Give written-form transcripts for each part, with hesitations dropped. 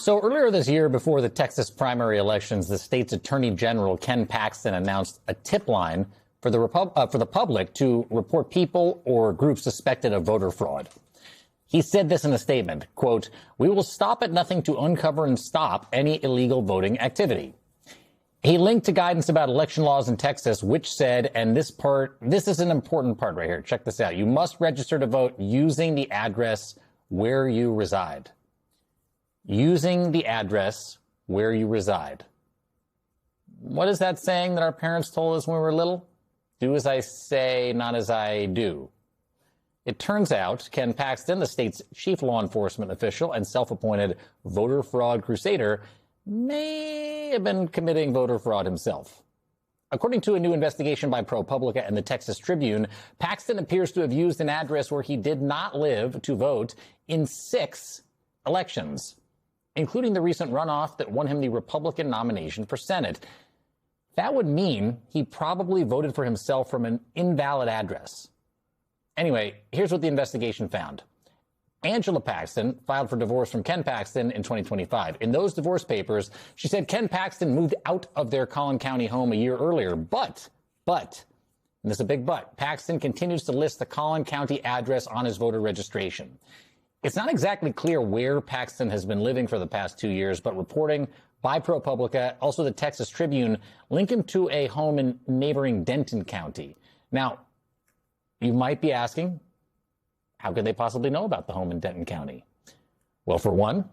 So earlier this year, before the Texas primary elections, the state's attorney general, Ken Paxton, announced a tip line for the public to report people or groups suspected of voter fraud. He said this in a statement, quote, "We will stop at nothing to uncover and stop any illegal voting activity." He linked to guidance about election laws in Texas, which said, and this is an important part right here. Check this out. You must register to vote using the address where you reside. Using the address where you reside. What is that saying that our parents told us when we were little? Do as I say, not as I do. It turns out Ken Paxton, the state's chief law enforcement official and self-appointed voter fraud crusader, may have been committing voter fraud himself. According to a new investigation by ProPublica and the Texas Tribune, Paxton appears to have used an address where he did not live to vote in 6 elections, including the recent runoff that won him the Republican nomination for Senate. That would mean he probably voted for himself from an invalid address. Anyway, here's what the investigation found. Angela Paxton filed for divorce from Ken Paxton in 2025. In those divorce papers, she said Ken Paxton moved out of their Collin County home a year earlier. But, and there's a big but, Paxton continues to list the Collin County address on his voter registration. It's not exactly clear where Paxton has been living for the past 2 years, but reporting by ProPublica, also the Texas Tribune, link him to a home in neighboring Denton County. Now, you might be asking, how could they possibly know about the home in Denton County? Well, for one,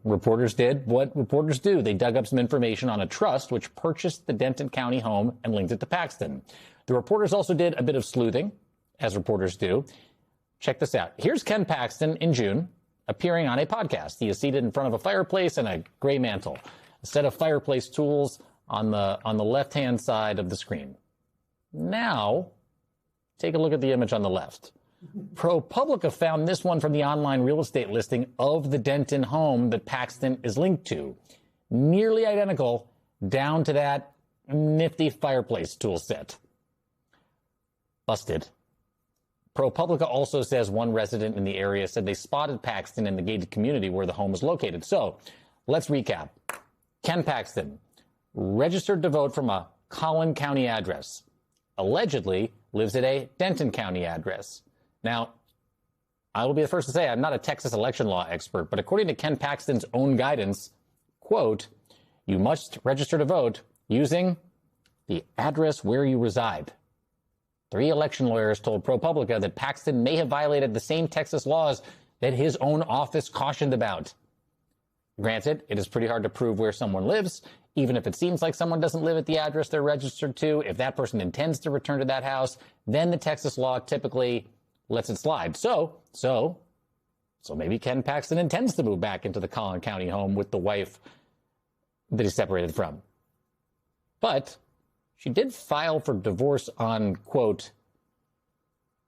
reporters did what reporters do. They dug up some information on a trust which purchased the Denton County home and linked it to Paxton. The reporters also did a bit of sleuthing, as reporters do. Check this out. Here's Ken Paxton in June appearing on a podcast. He is seated in front of a fireplace and a gray mantle, a set of fireplace tools on the left-hand side of the screen. Now, take a look at the image on the left. ProPublica found this one from the online real estate listing of the Denton home that Paxton is linked to. Nearly identical down to that nifty fireplace tool set. Busted. ProPublica also says one resident in the area said they spotted Paxton in the gated community where the home was located. So let's recap. Ken Paxton, registered to vote from a Collin County address, allegedly lives at a Denton County address. Now, I will be the first to say I'm not a Texas election law expert, but according to Ken Paxton's own guidance, quote, you must register to vote using the address where you reside. 3 election lawyers told ProPublica that Paxton may have violated the same Texas laws that his own office cautioned about. Granted, it is pretty hard to prove where someone lives, even if it seems like someone doesn't live at the address they're registered to. If that person intends to return to that house, then the Texas law typically lets it slide. So maybe Ken Paxton intends to move back into the Collin County home with the wife that he's separated from. But she did file for divorce on, quote,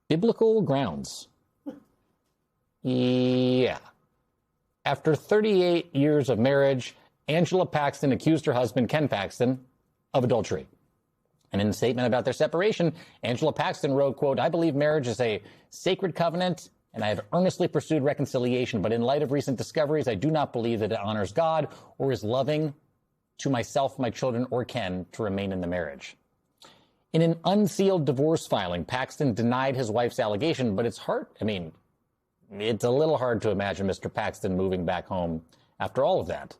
biblical grounds. Yeah. After 38 years of marriage, Angela Paxton accused her husband, Ken Paxton, of adultery. And in a statement about their separation, Angela Paxton wrote, quote, I believe marriage is a sacred covenant, and I have earnestly pursued reconciliation. But in light of recent discoveries, I do not believe that it honors God or is loving to myself, my children, or Ken to remain in the marriage. In an unsealed divorce filing, Paxton denied his wife's allegation, but it's a little hard to imagine Mr. Paxton moving back home after all of that.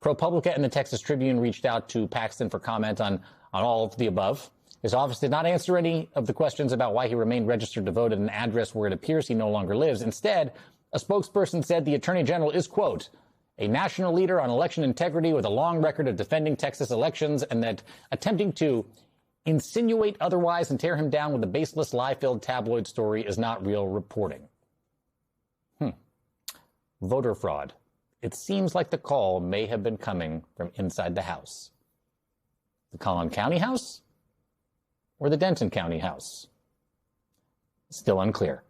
ProPublica and the Texas Tribune reached out to Paxton for comment on all of the above. His office did not answer any of the questions about why he remained registered to vote at an address where it appears he no longer lives. Instead, a spokesperson said the Attorney General is, quote, a national leader on election integrity with a long record of defending Texas elections, and that attempting to insinuate otherwise and tear him down with a baseless, lie-filled tabloid story is not real reporting. Voter fraud. It seems like the call may have been coming from inside the house. The Collin County house or the Denton County house? Still unclear.